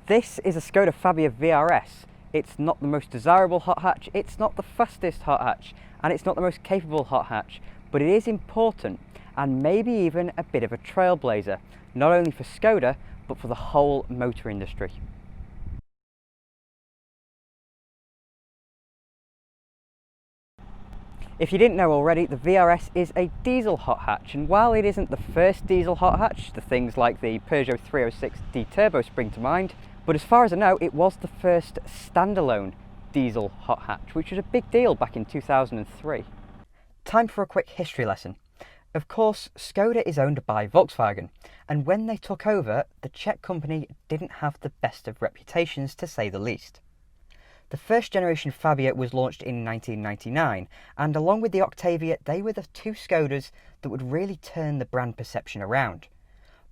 This is a Škoda Fabia vRS. It's not the most desirable hot hatch, it's not the fastest hot hatch, and it's not the most capable hot hatch, but it is important and maybe even a bit of a trailblazer, not only for Škoda, but for the whole motor industry. If you didn't know already, the VRS is a diesel hot hatch, and while it isn't the first diesel hot hatch, the things like the Peugeot 306D Turbo spring to mind, but as far as I know, it was the first standalone diesel hot hatch, which was a big deal back in 2003. Time for a quick history lesson. Of course, Škoda is owned by Volkswagen, and when they took over, the Czech company didn't have the best of reputations, to say the least. The first generation Fabia was launched in 1999, and along with the Octavia, they were the two Škodas that would really turn the brand perception around.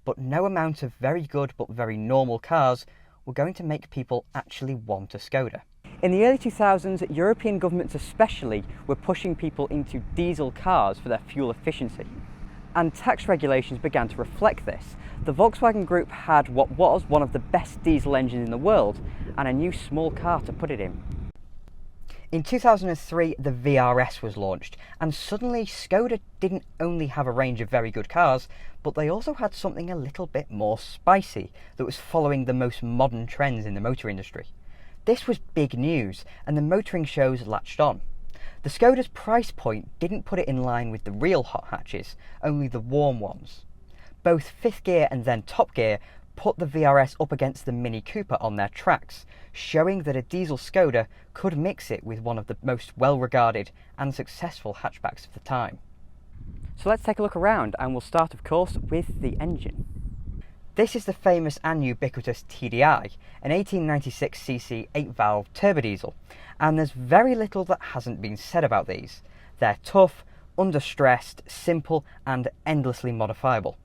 But no amount of very good but very normal cars were going to make people actually want a Škoda. In the early 2000s, European governments especially were pushing people into diesel cars for their fuel efficiency. And tax regulations began to reflect this. The Volkswagen Group had what was one of the best diesel engines in the world, and a new small car to put it in. In 2003, the VRS was launched, and suddenly Škoda didn't only have a range of very good cars, but they also had something a little bit more spicy that was following the most modern trends in the motor industry. This was big news, and the motoring shows latched on. The Škoda's price point didn't put it in line with the real hot hatches, only the warm ones. Both fifth gear and then top gear put the VRS up against the Mini Cooper on their tracks, showing that a diesel Škoda could mix it with one of the most well-regarded and successful hatchbacks of the time. So let's take a look around, and we'll start of course with the engine. This is the famous and ubiquitous TDI, an 1896cc 8-valve turbodiesel, and there's very little that hasn't been said about these. They're tough, understressed, simple and endlessly modifiable.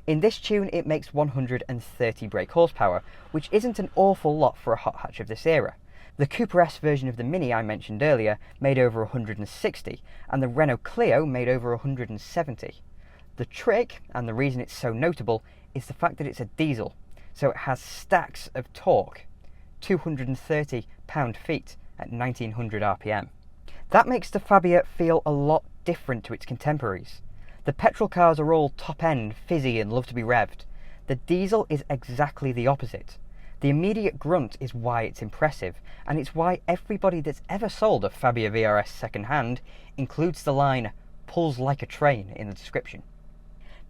In this tune it makes 130 brake horsepower, which isn't an awful lot for a hot hatch of this era. The Cooper S version of the Mini I mentioned earlier made over 160, and the Renault Clio made over 170. The trick, and the reason it's so notable, is the fact that it's a diesel, so it has stacks of torque, 230 pound-feet at 1900 RPM. That makes the Fabia feel a lot different to its contemporaries. The petrol cars are all top-end, fizzy and love to be revved. The diesel is exactly the opposite. The immediate grunt is why it's impressive, and it's why everybody that's ever sold a Fabia vRS second-hand includes the line, "pulls like a train" in the description.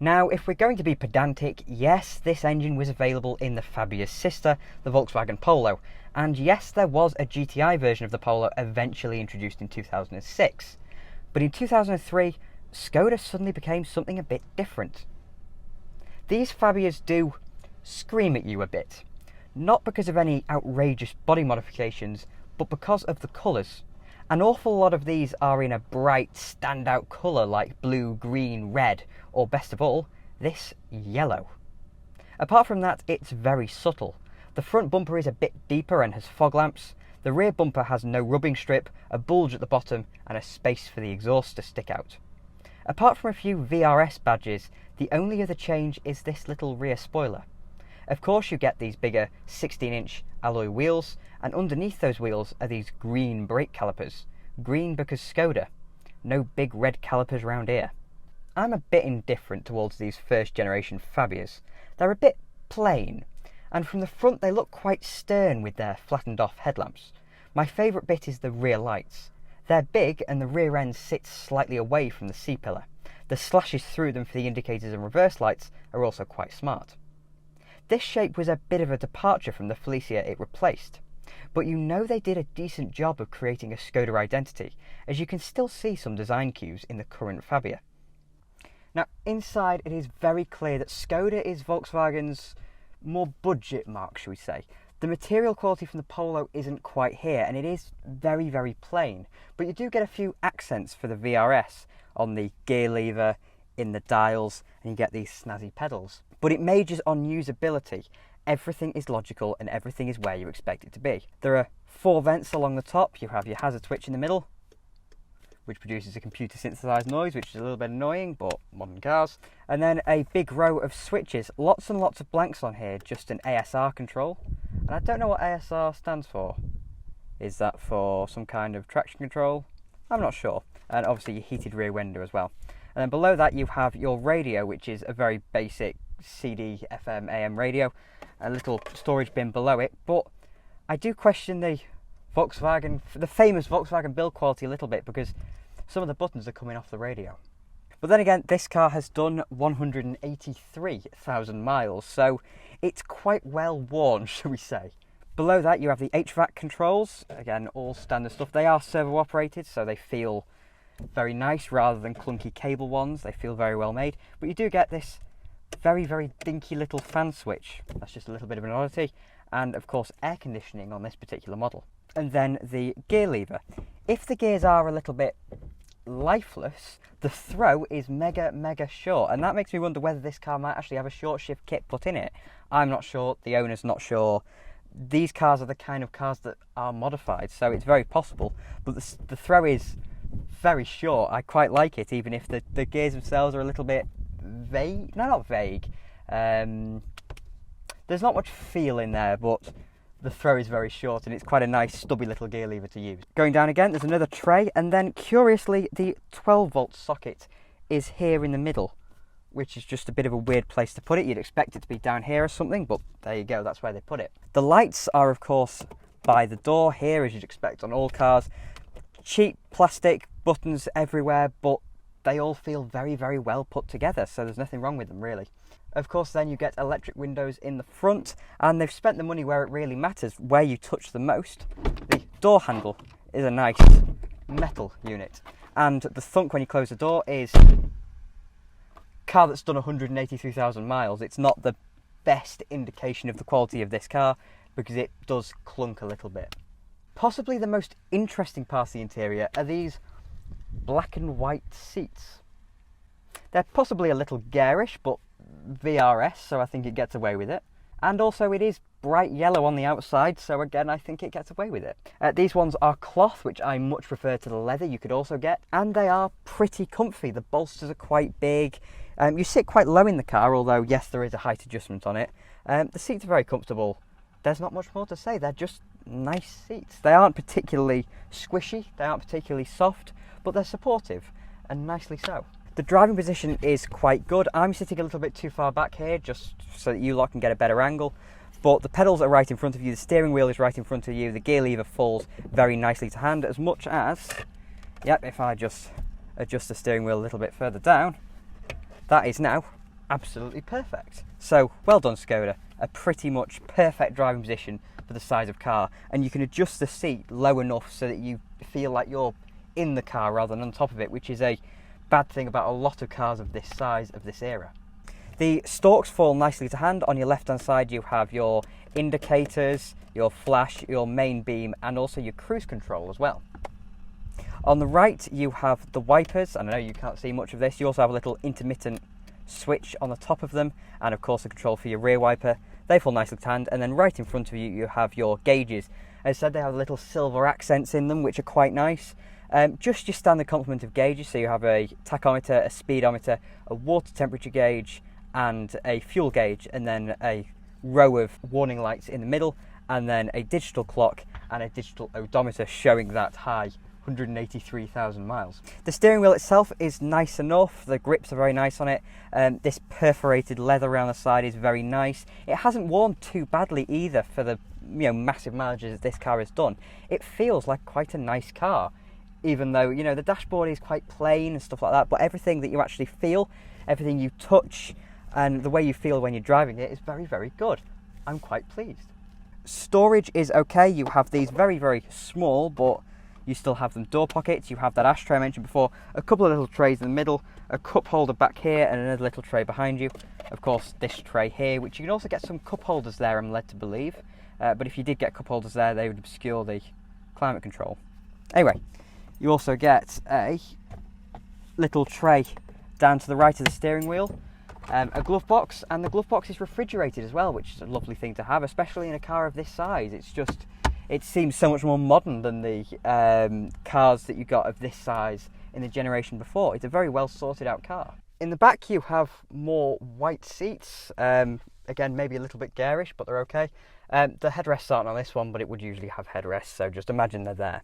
Now, if we're going to be pedantic, yes, this engine was available in the Fabia's sister, the Volkswagen Polo, and yes, there was a GTI version of the Polo eventually introduced in 2006. But in 2003, Škoda suddenly became something a bit different. These Fabias do scream at you a bit, not because of any outrageous body modifications, but because of the colours. An awful lot of these are in a bright, standout colour like blue, green, red, or best of all, this yellow. Apart from that, it's very subtle. The front bumper is a bit deeper and has fog lamps. The rear bumper has no rubbing strip, a bulge at the bottom, and a space for the exhaust to stick out. Apart from a few VRS badges, the only other change is this little rear spoiler. Of course you get these bigger 16-inch alloy wheels, and underneath those wheels are these green brake calipers. Green because Škoda. No big red calipers round here. I'm a bit indifferent towards these first generation Fabias. They're a bit plain, and from the front they look quite stern with their flattened off headlamps. My favourite bit is the rear lights. They're big and the rear end sits slightly away from the C-pillar. The slashes through them for the indicators and reverse lights are also quite smart. This shape was a bit of a departure from the Felicia it replaced, but you know they did a decent job of creating a Škoda identity, as you can still see some design cues in the current Fabia. Now inside it is very clear that Škoda is Volkswagen's more budget marque, shall we say. The material quality from the Polo isn't quite here, and it is very, very plain, but you do get a few accents for the VRS on the gear lever, in the dials, and you get these snazzy pedals. But it majors on usability. Everything is logical and everything is where you expect it to be. There are 4 vents along the top. You have your hazard switch in the middle, which produces a computer synthesized noise, which is a little bit annoying, but modern cars. And then a big row of switches, lots and lots of blanks on here, just an ASR control, And I don't know what ASR stands for. Is that for some kind of traction control? I'm not sure. And obviously your heated rear window as well. And then below that you have your radio, which is a very basic CD, FM, AM radio. A little storage bin below it. But I do question the famous Volkswagen build quality a little bit, because some of the buttons are coming off the radio. But then again, this car has done 183,000 miles, so it's quite well worn, shall we say. Below that you have the HVAC controls, again all standard stuff. They are servo operated, so they feel very nice rather than clunky cable ones. They feel very well made, but you do get this very dinky little fan switch. That's just a little bit of an oddity, and of course air conditioning on this particular model. And then the gear lever. If the gears are a little bit lifeless, the throw is mega short, and that makes me wonder whether this car might actually have a short shift kit put in it. I'm not sure, the owner's not sure. These cars are the kind of cars that are modified, so it's very possible, but the throw is very short. I quite like it, even if the gears themselves are a little bit vague. No, not vague. There's not much feel in there, but the throw is very short, and it's quite a nice stubby little gear lever to use. Going down again, there's another tray, and then curiously the 12-volt socket is here in the middle, which is just a bit of a weird place to put it. You'd expect it to be down here or something, but there you go, that's where they put it. The lights are of course by the door here, as you'd expect on all cars. Cheap plastic buttons everywhere, but they all feel very well put together, so there's nothing wrong with them really. Of course, then you get electric windows in the front, and they've spent the money where it really matters, where you touch the most. The door handle is a nice metal unit, and the thunk when you close the door is a car that's done 183,000 miles. It's not the best indication of the quality of this car, because it does clunk a little bit. Possibly the most interesting part of the interior are these black and white seats. They're possibly a little garish, but VRS, so I think it gets away with it. And also it is bright yellow on the outside, so again I think it gets away with it. These ones are cloth, which I much prefer to the leather you could also get, and they are pretty comfy. The bolsters are quite big. You sit quite low in the car, although yes, there is a height adjustment on it. The seats are very comfortable. There's not much more to say, they're just nice seats. They aren't particularly squishy, they aren't particularly soft, but they're supportive, and nicely so. The driving position is quite good. I'm sitting a little bit too far back here, just so that you lot can get a better angle, but the pedals are right in front of you, the steering wheel is right in front of you, the gear lever falls very nicely to hand, as much as, yep, if I just adjust the steering wheel a little bit further down, that is now absolutely perfect. So, well done Škoda, a pretty much perfect driving position for the size of car, and you can adjust the seat low enough so that you feel like you're in the car rather than on top of it, which is a bad thing about a lot of cars of this size, of this era. The stalks fall nicely to hand. On your left hand side you have your indicators, your flash, your main beam, and also your cruise control as well. On the right you have the wipers, and I know you can't see much of this. You also have a little intermittent switch on the top of them, and of course the control for your rear wiper. They fall nicely to hand, and then right in front of you you have your gauges. As I said, they have little silver accents in them, which are quite nice. Just your standard complement of gauges, so you have a tachometer, a speedometer, a water temperature gauge, and a fuel gauge, and then a row of warning lights in the middle, and then a digital clock and a digital odometer showing that high 183,000 miles. The steering wheel itself is nice enough, the grips are very nice on it. This perforated leather around the side is very nice. It hasn't worn too badly either for the massive mileages this car has done. It feels like quite a nice car, even though the dashboard is quite plain and stuff like that, but everything that you actually feel, everything you touch, and the way you feel when you're driving it is very good. I'm quite pleased. Storage is okay. You have these very small, but you still have them door pockets. You have that ashtray I mentioned before, a couple of little trays in the middle, a cup holder back here, and another little tray behind you. Of course, this tray here, which you can also get some cup holders there, I'm led to believe. But if you did get cup holders there, they would obscure the climate control. Anyway, you also get a little tray down to the right of the steering wheel, a glove box, and the glove box is refrigerated as well, which is a lovely thing to have, especially in a car of this size. It seems so much more modern than the cars that you got of this size in the generation before. It's a very well sorted out car. In the back you have more white seats, again maybe a little bit garish, but they're okay. The headrests aren't on this one, but it would usually have headrests, so just imagine they're there.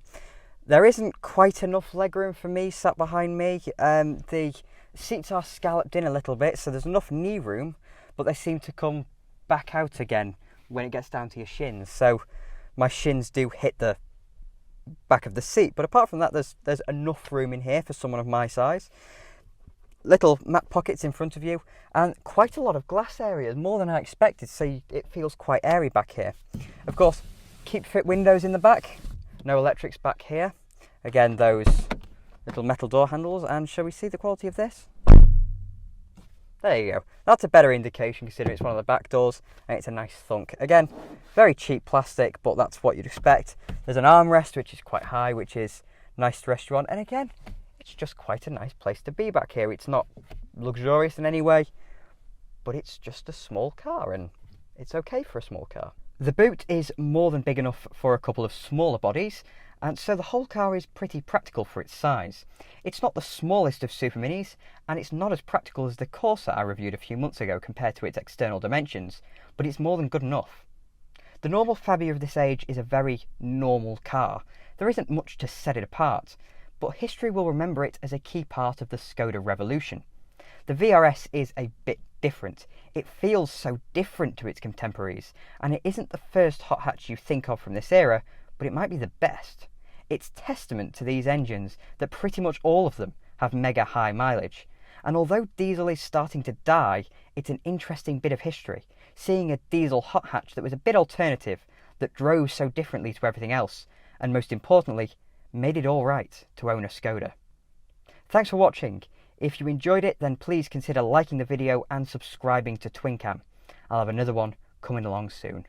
There isn't quite enough legroom for me sat behind me. The seats are scalloped in a little bit, so there's enough knee room, but they seem to come back out again when it gets down to your shins. So my shins do hit the back of the seat, but apart from that, there's enough room in here for someone of my size. Little map pockets in front of you, and quite a lot of glass areas, more than I expected, so it feels quite airy back here. Of course, keep fit windows in the back. No electrics back here. Again, those little metal door handles, and shall we see the quality of this? There you go. That's a better indication considering it's one of the back doors, and it's a nice thunk. Again, very cheap plastic, but that's what you'd expect. There's an armrest, which is quite high, which is nice to rest you on. And again, it's just quite a nice place to be back here. It's not luxurious in any way, but it's just a small car, and it's okay for a small car. The boot is more than big enough for a couple of smaller bodies, and so the whole car is pretty practical for its size. It's not the smallest of super minis, and it's not as practical as the Corsa I reviewed a few months ago compared to its external dimensions, but it's more than good enough. The normal Fabia of this age is a very normal car. There isn't much to set it apart, but history will remember it as a key part of the Škoda revolution. The VRS is a bit different. It feels so different to its contemporaries, and it isn't the first hot hatch you think of from this era, but it might be the best. It's testament to these engines that pretty much all of them have mega high mileage, and although diesel is starting to die, it's an interesting bit of history, seeing a diesel hot hatch that was a bit alternative, that drove so differently to everything else, and most importantly, made it all right to own a Škoda. Thanks for watching. If you enjoyed it, then please consider liking the video and subscribing to TwinCam. I'll have another one coming along soon.